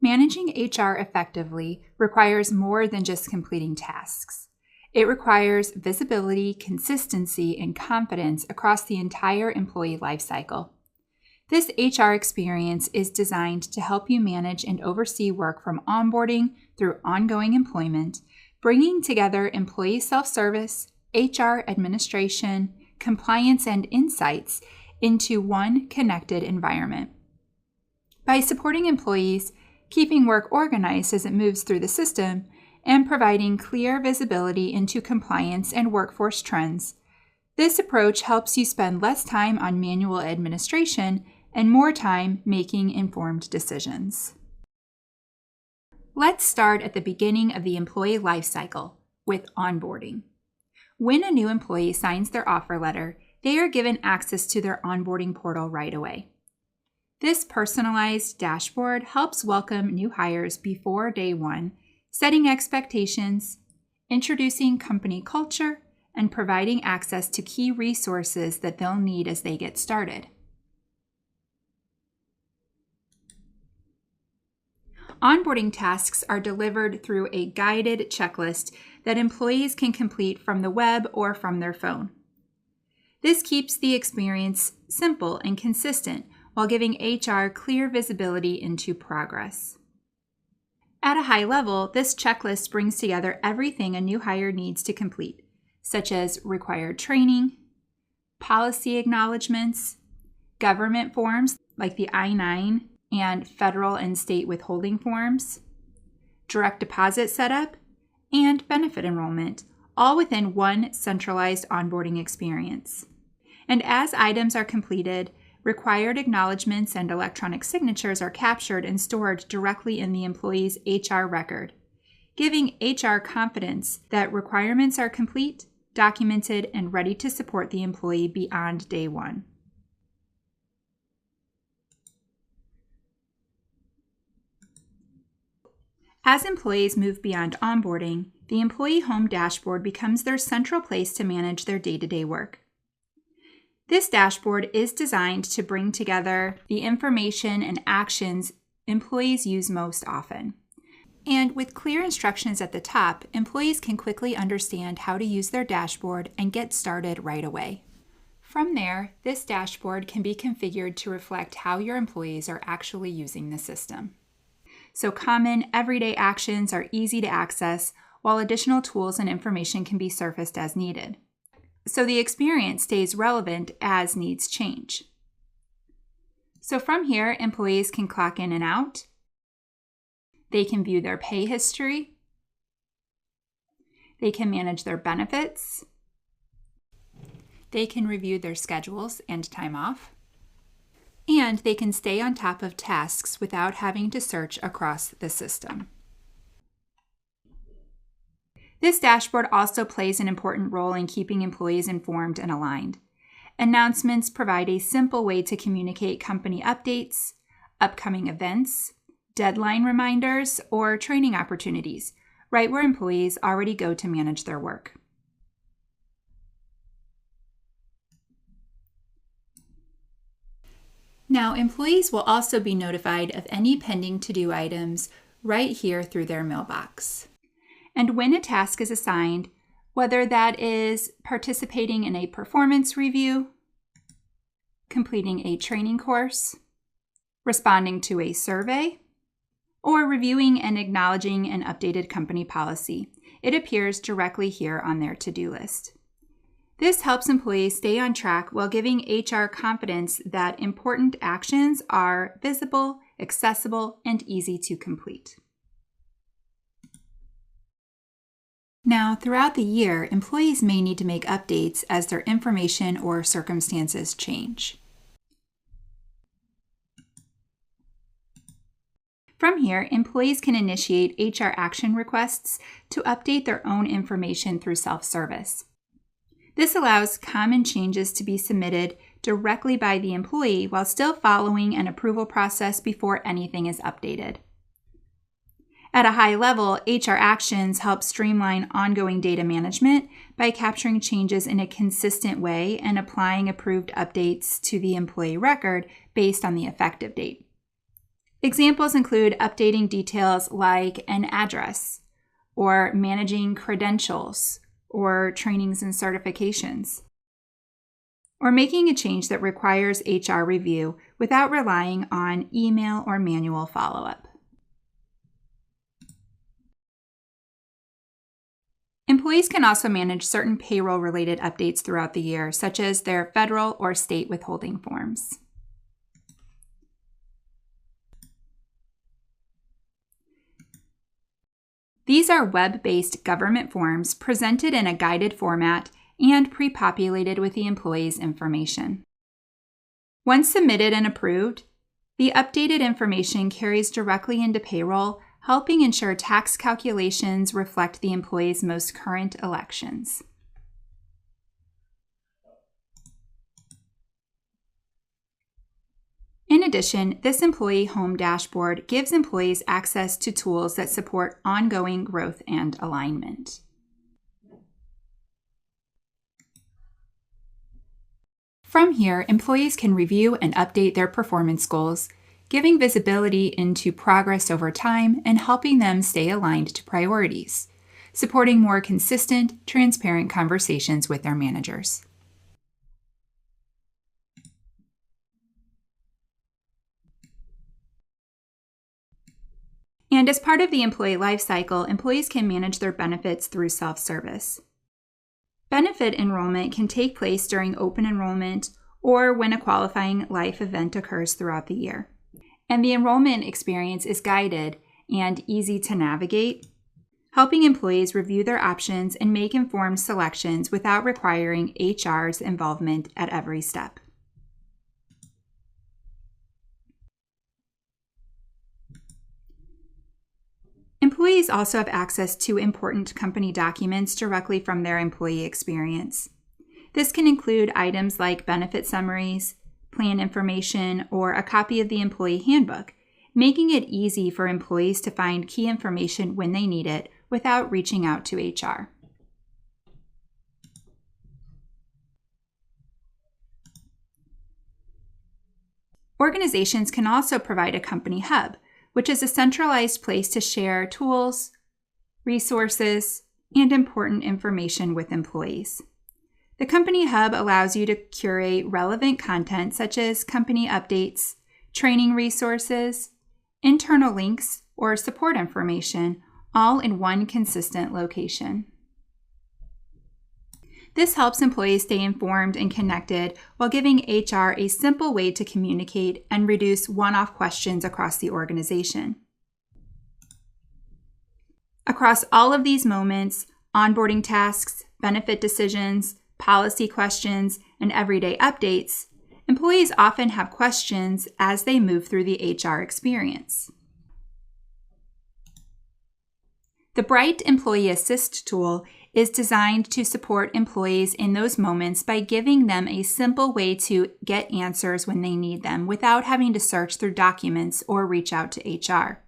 Managing HR effectively requires more than just completing tasks. It requires visibility, consistency, and confidence across the entire employee lifecycle. This HR experience is designed to help you manage and oversee work from onboarding through ongoing employment, bringing together employee self-service, HR administration, compliance, and insights into one connected environment. By supporting employees, keeping work organized as it moves through the system, and providing clear visibility into compliance and workforce trends, this approach helps you spend less time on manual administration and more time making informed decisions. Let's start at the beginning of the employee life cycle with onboarding. When a new employee signs their offer letter, they are given access to their onboarding portal right away. This personalized dashboard helps welcome new hires before day one, setting expectations, introducing company culture, and providing access to key resources that they'll need as they get started. Onboarding tasks are delivered through a guided checklist that employees can complete from the web or from their phone. This keeps the experience simple and consistent while giving HR clear visibility into progress. At a high level, this checklist brings together everything a new hire needs to complete, such as required training, policy acknowledgments, government forms like the I-9 and federal and state withholding forms, direct deposit setup, and benefit enrollment, all within one centralized onboarding experience. And as items are completed, required acknowledgments and electronic signatures are captured and stored directly in the employee's HR record, giving HR confidence that requirements are complete, documented, and ready to support the employee beyond day one. As employees move beyond onboarding, the employee home dashboard becomes their central place to manage their day-to-day work. This dashboard is designed to bring together the information and actions employees use most often. And with clear instructions at the top, employees can quickly understand how to use their dashboard and get started right away. From there, this dashboard can be configured to reflect how your employees are actually using the system. So common, everyday actions are easy to access, while additional tools and information can be surfaced as needed. So the experience stays relevant as needs change. So from here, employees can clock in and out. They can view their pay history. They can manage their benefits. They can review their schedules and time off. And they can stay on top of tasks without having to search across the system. This dashboard also plays an important role in keeping employees informed and aligned. Announcements provide a simple way to communicate company updates, upcoming events, deadline reminders, or training opportunities, right where employees already go to manage their work. Now, employees will also be notified of any pending to-do items right here through their mailbox. And when a task is assigned, whether that is participating in a performance review, completing a training course, responding to a survey, or reviewing and acknowledging an updated company policy, it appears directly here on their to-do list. This helps employees stay on track while giving HR confidence that important actions are visible, accessible, and easy to complete. Now, throughout the year, employees may need to make updates as their information or circumstances change. From here, employees can initiate HR action requests to update their own information through self-service. This allows common changes to be submitted directly by the employee while still following an approval process before anything is updated. At a high level, HR actions help streamline ongoing data management by capturing changes in a consistent way and applying approved updates to the employee record based on the effective date. Examples include updating details like an address, or managing credentials, or trainings and certifications, or making a change that requires HR review without relying on email or manual follow-up. Employees can also manage certain payroll-related updates throughout the year, such as their federal or state withholding forms. These are web-based government forms presented in a guided format and pre-populated with the employee's information. Once submitted and approved, the updated information carries directly into payroll, helping ensure tax calculations reflect the employee's most current elections. In addition, this employee home dashboard gives employees access to tools that support ongoing growth and alignment. From here, employees can review and update their performance goals, giving visibility into progress over time and helping them stay aligned to priorities, supporting more consistent, transparent conversations with their managers. And as part of the employee lifecycle, employees can manage their benefits through self-service. Benefit enrollment can take place during open enrollment or when a qualifying life event occurs throughout the year. And the enrollment experience is guided and easy to navigate, helping employees review their options and make informed selections without requiring HR's involvement at every step. Employees also have access to important company documents directly from their employee experience. This can include items like benefit summaries, plan information, or a copy of the employee handbook, making it easy for employees to find key information when they need it without reaching out to HR. Organizations can also provide a company hub, which is a centralized place to share tools, resources, and important information with employees. The Company Hub allows you to curate relevant content such as company updates, training resources, internal links, or support information, all in one consistent location. This helps employees stay informed and connected while giving HR a simple way to communicate and reduce one-off questions across the organization. Across all of these moments, onboarding tasks, benefit decisions, policy questions, and everyday updates, employees often have questions as they move through the HR experience. The Bright Employee Assist tool is designed to support employees in those moments by giving them a simple way to get answers when they need them without having to search through documents or reach out to HR.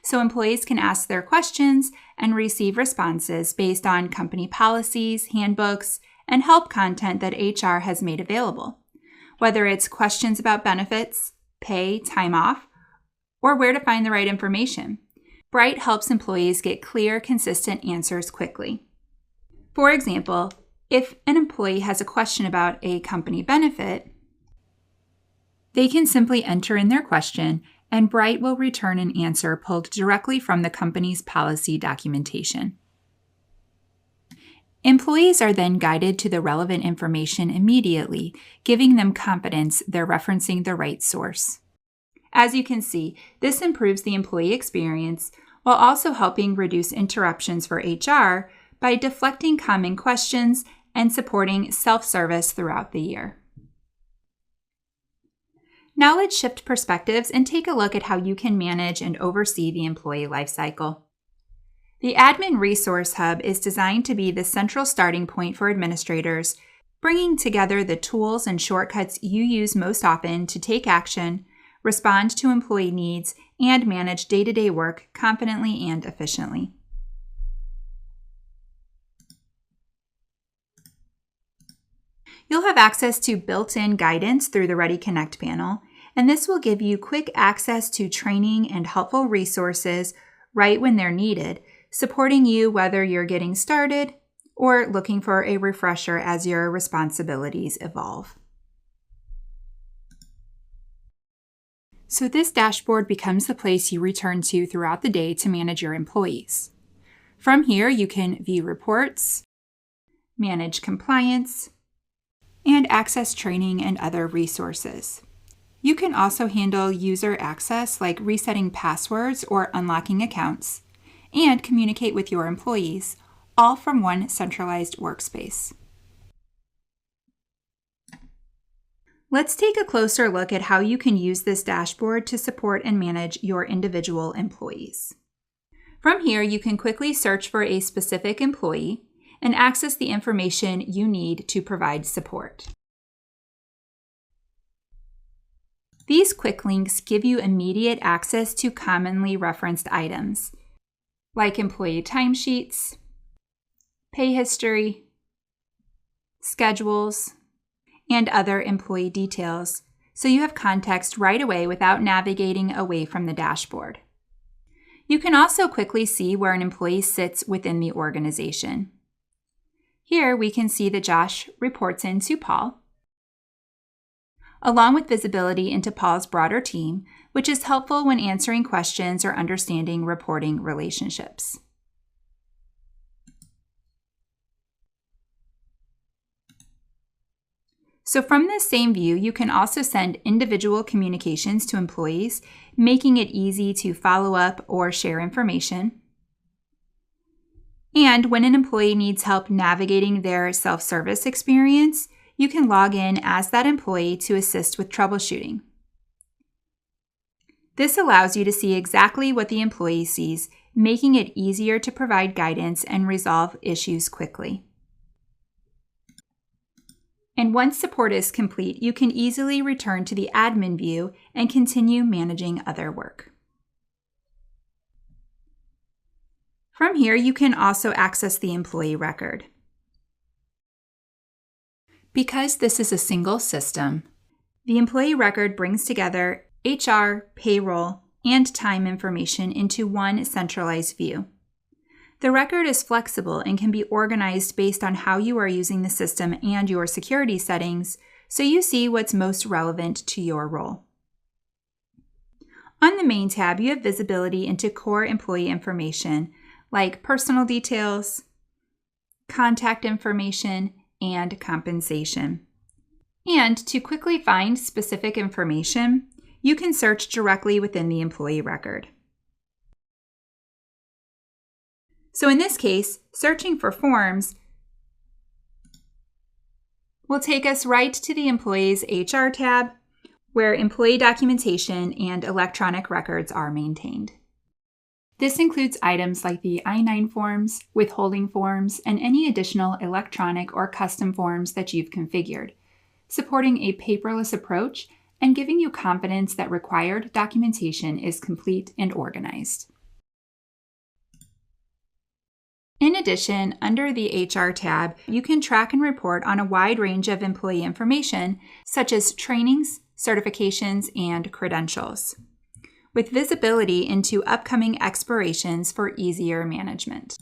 So employees can ask their questions and receive responses based on company policies, handbooks, and help content that HR has made available, whether it's questions about benefits, pay, time off, or where to find the right information. Bright helps employees get clear, consistent answers quickly. For example, if an employee has a question about a company benefit, they can simply enter in their question, and Bright will return an answer pulled directly from the company's policy documentation. Employees are then guided to the relevant information immediately, giving them confidence they're referencing the right source. As you can see, this improves the employee experience while also helping reduce interruptions for HR by deflecting common questions and supporting self-service throughout the year. Now let's shift perspectives and take a look at how you can manage and oversee the employee lifecycle. The Admin Resource Hub is designed to be the central starting point for administrators, bringing together the tools and shortcuts you use most often to take action, respond to employee needs, and manage day-to-day work confidently and efficiently. You'll have access to built-in guidance through the Ready Connect panel, and this will give you quick access to training and helpful resources right when they're needed, supporting you whether you're getting started or looking for a refresher as your responsibilities evolve. So this dashboard becomes the place you return to throughout the day to manage your employees. From here, you can view reports, manage compliance, and access training and other resources. You can also handle user access like resetting passwords or unlocking accounts, and communicate with your employees, all from one centralized workspace. Let's take a closer look at how you can use this dashboard to support and manage your individual employees. From here, you can quickly search for a specific employee and access the information you need to provide support. These quick links give you immediate access to commonly referenced items, like employee timesheets, pay history, schedules, and other employee details, so you have context right away without navigating away from the dashboard. You can also quickly see where an employee sits within the organization. Here we can see that Josh reports into Paul, along with visibility into Paul's broader team, which is helpful when answering questions or understanding reporting relationships. So from this same view, you can also send individual communications to employees, making it easy to follow up or share information. And when an employee needs help navigating their self-service experience, you can log in as that employee to assist with troubleshooting. This allows you to see exactly what the employee sees, making it easier to provide guidance and resolve issues quickly. And once support is complete, you can easily return to the admin view and continue managing other work. From here, you can also access the employee record. Because this is a single system, the employee record brings together HR, payroll, and time information into one centralized view. The record is flexible and can be organized based on how you are using the system and your security settings, so you see what's most relevant to your role. On the main tab, you have visibility into core employee information like personal details, contact information, and compensation. And to quickly find specific information, you can search directly within the employee record. So in this case, searching for forms will take us right to the employee's HR tab, where employee documentation and electronic records are maintained. This includes items like the I-9 forms, withholding forms, and any additional electronic or custom forms that you've configured, supporting a paperless approach and giving you confidence that required documentation is complete and organized. In addition, under the HR tab, you can track and report on a wide range of employee information, such as trainings, certifications, and credentials, with visibility into upcoming expirations for easier management.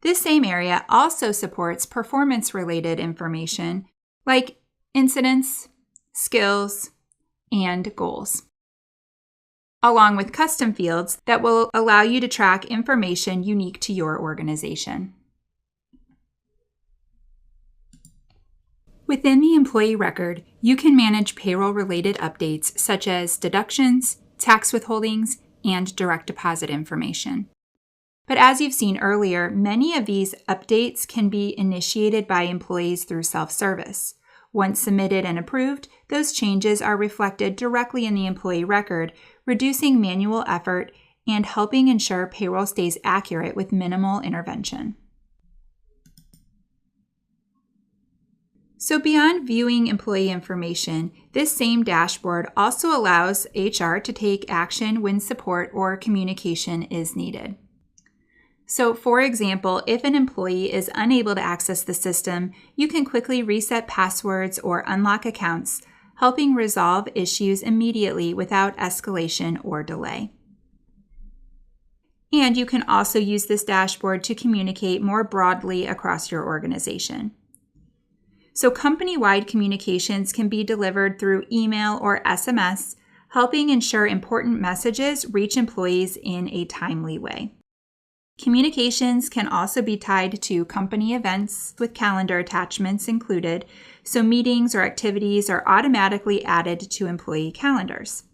This same area also supports performance-related information like incidents, skills, and goals, along with custom fields that will allow you to track information unique to your organization. Within the employee record, you can manage payroll-related updates such as deductions, tax withholdings, and direct deposit information. But as you've seen earlier, many of these updates can be initiated by employees through self-service. Once submitted and approved, those changes are reflected directly in the employee record, reducing manual effort and helping ensure payroll stays accurate with minimal intervention. So beyond viewing employee information, this same dashboard also allows HR to take action when support or communication is needed. So for example, if an employee is unable to access the system, you can quickly reset passwords or unlock accounts, helping resolve issues immediately without escalation or delay. And you can also use this dashboard to communicate more broadly across your organization. So company-wide communications can be delivered through email or SMS, helping ensure important messages reach employees in a timely way. Communications can also be tied to company events with calendar attachments included, so meetings or activities are automatically added to employee calendars.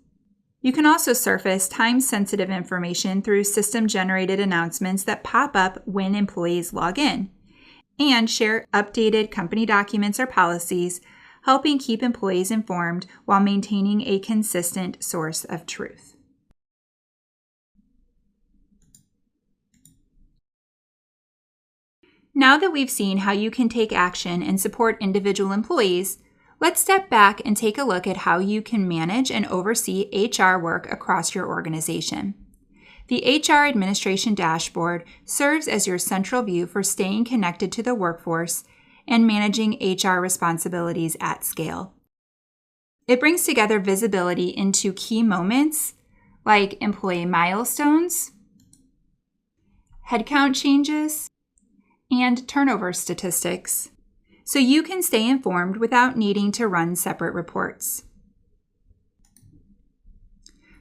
You can also surface time-sensitive information through system-generated announcements that pop up when employees log in, and share updated company documents or policies, helping keep employees informed while maintaining a consistent source of truth. Now that we've seen how you can take action and support individual employees, let's step back and take a look at how you can manage and oversee HR work across your organization. The HR Administration Dashboard serves as your central view for staying connected to the workforce and managing HR responsibilities at scale. It brings together visibility into key moments like employee milestones, headcount changes, and turnover statistics, so you can stay informed without needing to run separate reports.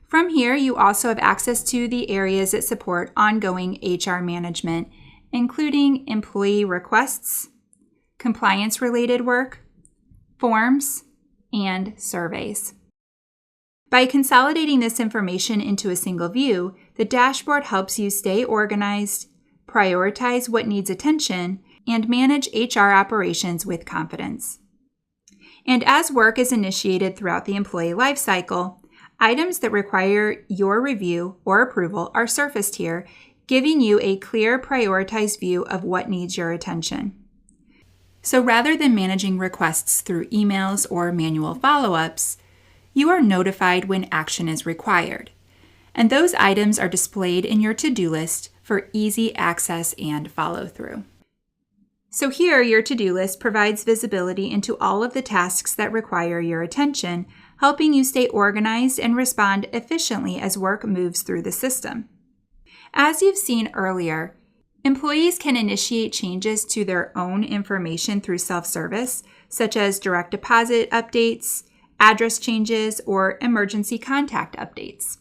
From here, you also have access to the areas that support ongoing HR management, including employee requests, compliance-related work, forms, and surveys. By consolidating this information into a single view, the dashboard helps you stay organized, prioritize what needs attention, and manage HR operations with confidence. And as work is initiated throughout the employee lifecycle, items that require your review or approval are surfaced here, giving you a clear, prioritized view of what needs your attention. So rather than managing requests through emails or manual follow-ups, you are notified when action is required. And those items are displayed in your to-do list for easy access and follow-through. So here, your to-do list provides visibility into all of the tasks that require your attention, helping you stay organized and respond efficiently as work moves through the system. As you've seen earlier, employees can initiate changes to their own information through self-service, such as direct deposit updates, address changes, or emergency contact updates.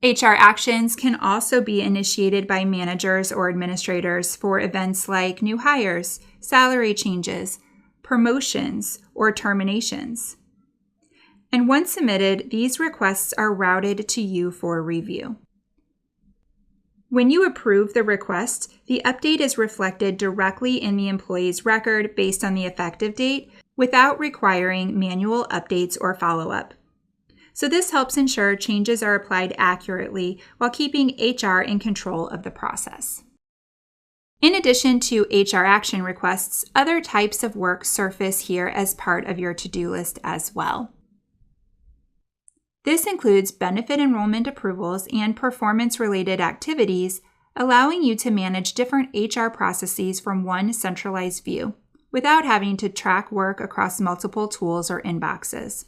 HR actions can also be initiated by managers or administrators for events like new hires, salary changes, promotions, or terminations. And once submitted, these requests are routed to you for review. When you approve the request, the update is reflected directly in the employee's record based on the effective date without requiring manual updates or follow-up. So this helps ensure changes are applied accurately while keeping HR in control of the process. In addition to HR action requests, other types of work surface here as part of your to-do list as well. This includes benefit enrollment approvals and performance-related activities, allowing you to manage different HR processes from one centralized view, without having to track work across multiple tools or inboxes.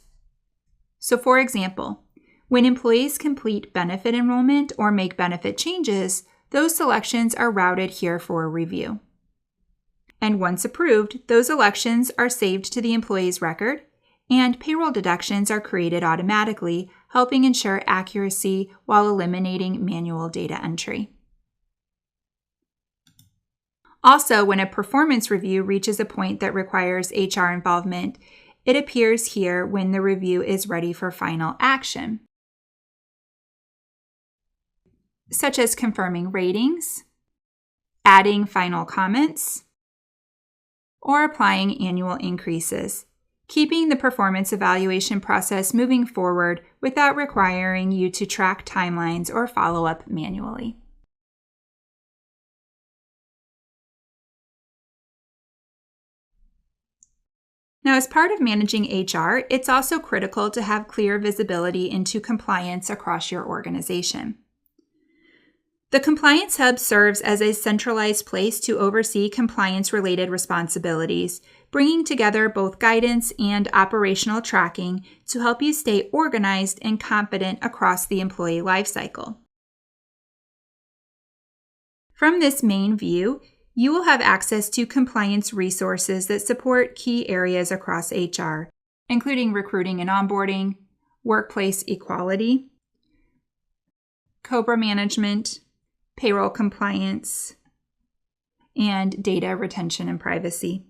So for example, when employees complete benefit enrollment or make benefit changes, those selections are routed here for review. And once approved, those elections are saved to the employee's record, and payroll deductions are created automatically, helping ensure accuracy while eliminating manual data entry. Also, when a performance review reaches a point that requires HR involvement, it appears here when the review is ready for final action, such as confirming ratings, adding final comments, or applying annual increases, keeping the performance evaluation process moving forward without requiring you to track timelines or follow up manually. Now, as part of managing HR, it's also critical to have clear visibility into compliance across your organization. The Compliance Hub serves as a centralized place to oversee compliance-related responsibilities, bringing together both guidance and operational tracking to help you stay organized and confident across the employee lifecycle. From this main view, you will have access to compliance resources that support key areas across HR, including recruiting and onboarding, workplace equality, COBRA management, payroll compliance, and data retention and privacy.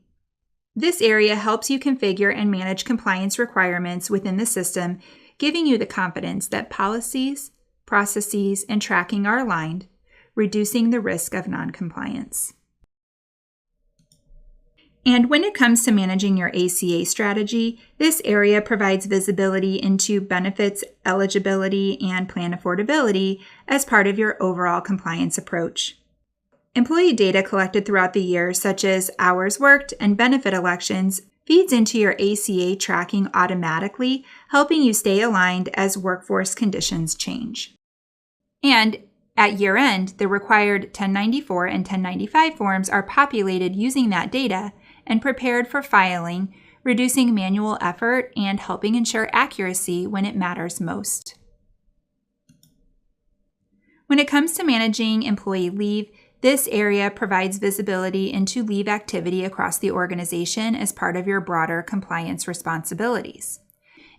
This area helps you configure and manage compliance requirements within the system, giving you the confidence that policies, processes, and tracking are aligned, reducing the risk of noncompliance. And when it comes to managing your ACA strategy, this area provides visibility into benefits, eligibility, and plan affordability as part of your overall compliance approach. Employee data collected throughout the year, such as hours worked and benefit elections, feeds into your ACA tracking automatically, helping you stay aligned as workforce conditions change. And at year-end, the required 1094 and 1095 forms are populated using that data and prepared for filing, reducing manual effort and helping ensure accuracy when it matters most. When it comes to managing employee leave, this area provides visibility into leave activity across the organization as part of your broader compliance responsibilities.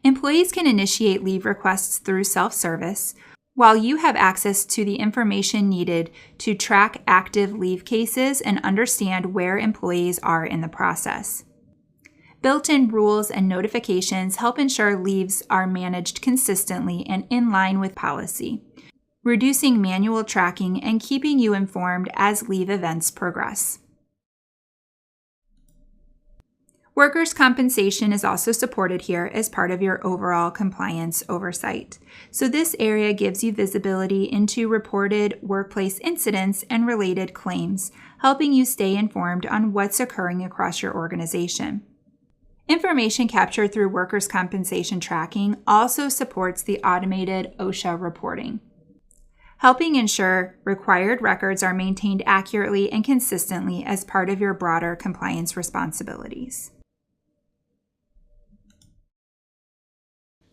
Employees can initiate leave requests through self-service, while you have access to the information needed to track active leave cases and understand where employees are in the process. Built-in rules and notifications help ensure leaves are managed consistently and in line with policy, reducing manual tracking and keeping you informed as leave events progress. Workers' compensation is also supported here as part of your overall compliance oversight. So this area gives you visibility into reported workplace incidents and related claims, helping you stay informed on what's occurring across your organization. Information captured through workers' compensation tracking also supports the automated OSHA reporting, helping ensure required records are maintained accurately and consistently as part of your broader compliance responsibilities.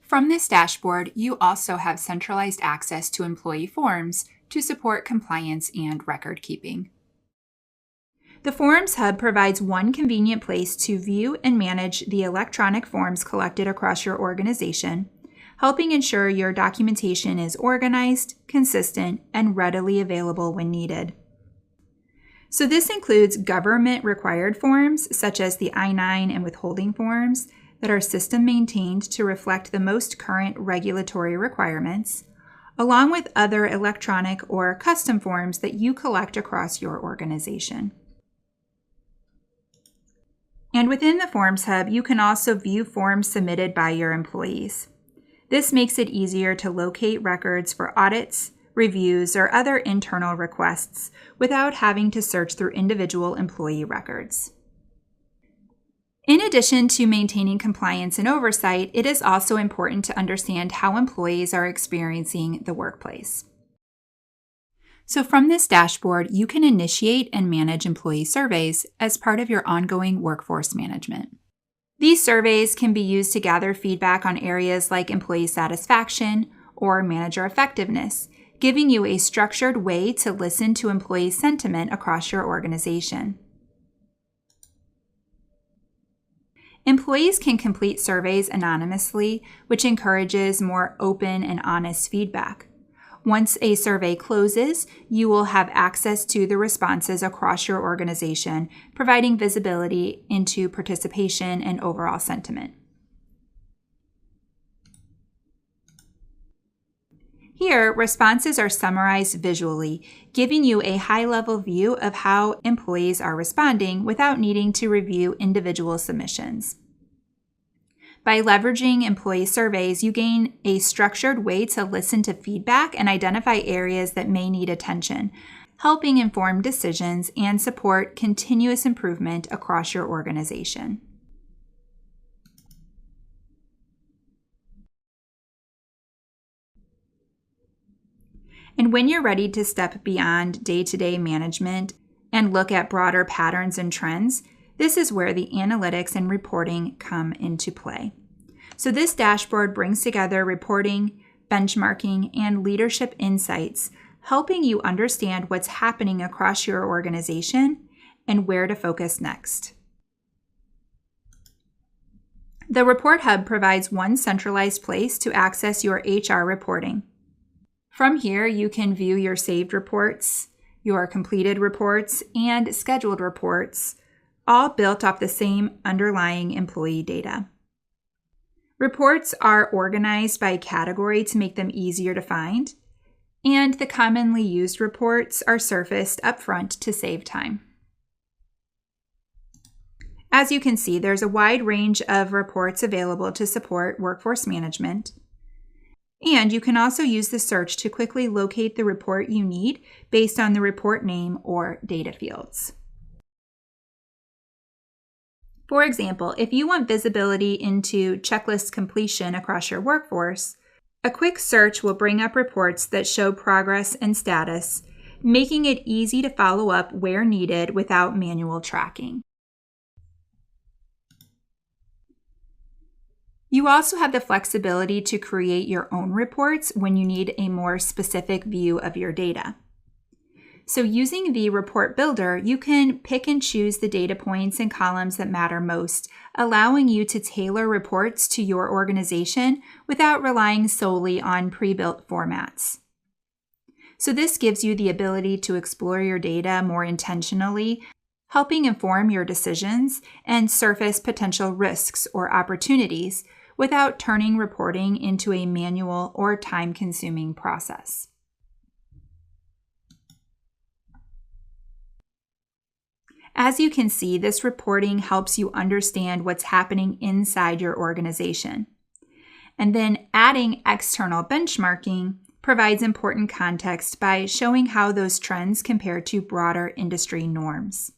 From this dashboard, you also have centralized access to employee forms to support compliance and record keeping. The Forms Hub provides one convenient place to view and manage the electronic forms collected across your organization, helping ensure your documentation is organized, consistent, and readily available when needed. So this includes government-required forms, such as the I-9 and withholding forms, that are system maintained to reflect the most current regulatory requirements, along with other electronic or custom forms that you collect across your organization. And within the Forms Hub, you can also view forms submitted by your employees. This makes it easier to locate records for audits, reviews, or other internal requests without having to search through individual employee records. In addition to maintaining compliance and oversight, it is also important to understand how employees are experiencing the workplace. So from this dashboard, you can initiate and manage employee surveys as part of your ongoing workforce management. These surveys can be used to gather feedback on areas like employee satisfaction or manager effectiveness, giving you a structured way to listen to employee sentiment across your organization. Employees can complete surveys anonymously, which encourages more open and honest feedback. Once a survey closes, you will have access to the responses across your organization, providing visibility into participation and overall sentiment. Here, responses are summarized visually, giving you a high-level view of how employees are responding without needing to review individual submissions. By leveraging employee surveys, you gain a structured way to listen to feedback and identify areas that may need attention, helping inform decisions and support continuous improvement across your organization. And when you're ready to step beyond day-to-day management and look at broader patterns and trends, this is where the analytics and reporting come into play. So this dashboard brings together reporting, benchmarking, and leadership insights, helping you understand what's happening across your organization and where to focus next. The Report Hub provides one centralized place to access your HR reporting. From here, you can view your saved reports, your completed reports, and scheduled reports, all built off the same underlying employee data. Reports are organized by category to make them easier to find, and the commonly used reports are surfaced up front to save time. As you can see, there's a wide range of reports available to support workforce management, and you can also use the search to quickly locate the report you need based on the report name or data fields. For example, if you want visibility into checklist completion across your workforce, a quick search will bring up reports that show progress and status, making it easy to follow up where needed without manual tracking. You also have the flexibility to create your own reports when you need a more specific view of your data. So using the report builder, you can pick and choose the data points and columns that matter most, allowing you to tailor reports to your organization without relying solely on pre-built formats. So this gives you the ability to explore your data more intentionally, helping inform your decisions and surface potential risks or opportunities without turning reporting into a manual or time-consuming process. As you can see, this reporting helps you understand what's happening inside your organization. And then adding external benchmarking provides important context by showing how those trends compare to broader industry norms.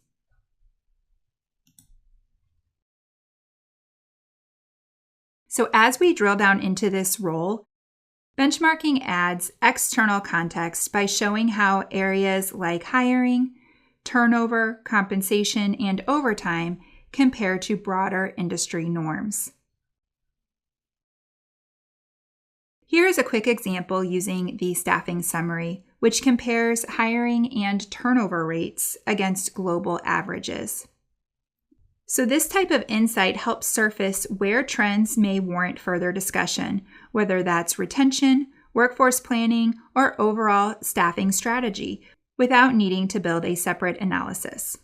So as we drill down into this role, benchmarking adds external context by showing how areas like hiring, turnover, compensation, and overtime compare to broader industry norms. Here is a quick example using the staffing summary, which compares hiring and turnover rates against global averages. So this type of insight helps surface where trends may warrant further discussion, whether that's retention, workforce planning, or overall staffing strategy, without needing to build a separate analysis.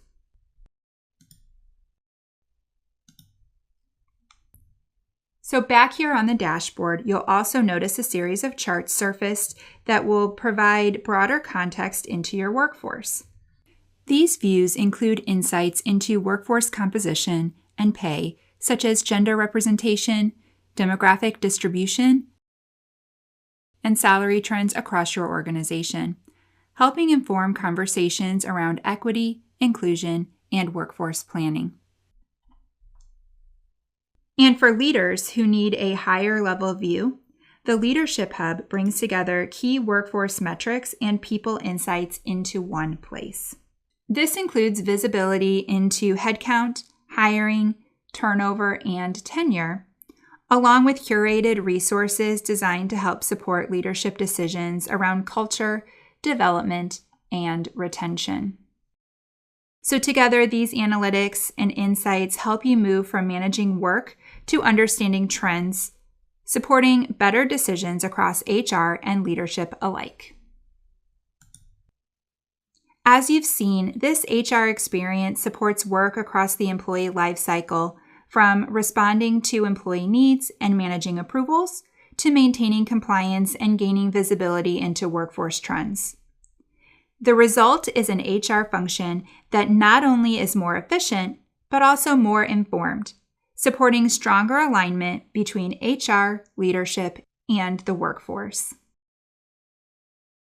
So back here on the dashboard, you'll also notice a series of charts surfaced that will provide broader context into your workforce. These views include insights into workforce composition and pay, such as gender representation, demographic distribution, and salary trends across your organization, helping inform conversations around equity, inclusion, and workforce planning. And for leaders who need a higher level view, the Leadership Hub brings together key workforce metrics and people insights into one place. This includes visibility into headcount, hiring, turnover, and tenure, along with curated resources designed to help support leadership decisions around culture, development, and retention. So together, these analytics and insights help you move from managing work to understanding trends, supporting better decisions across HR and leadership alike. As you've seen, this HR experience supports work across the employee lifecycle, from responding to employee needs and managing approvals to maintaining compliance and gaining visibility into workforce trends. The result is an HR function that not only is more efficient, but also more informed, supporting stronger alignment between HR, leadership, and the workforce.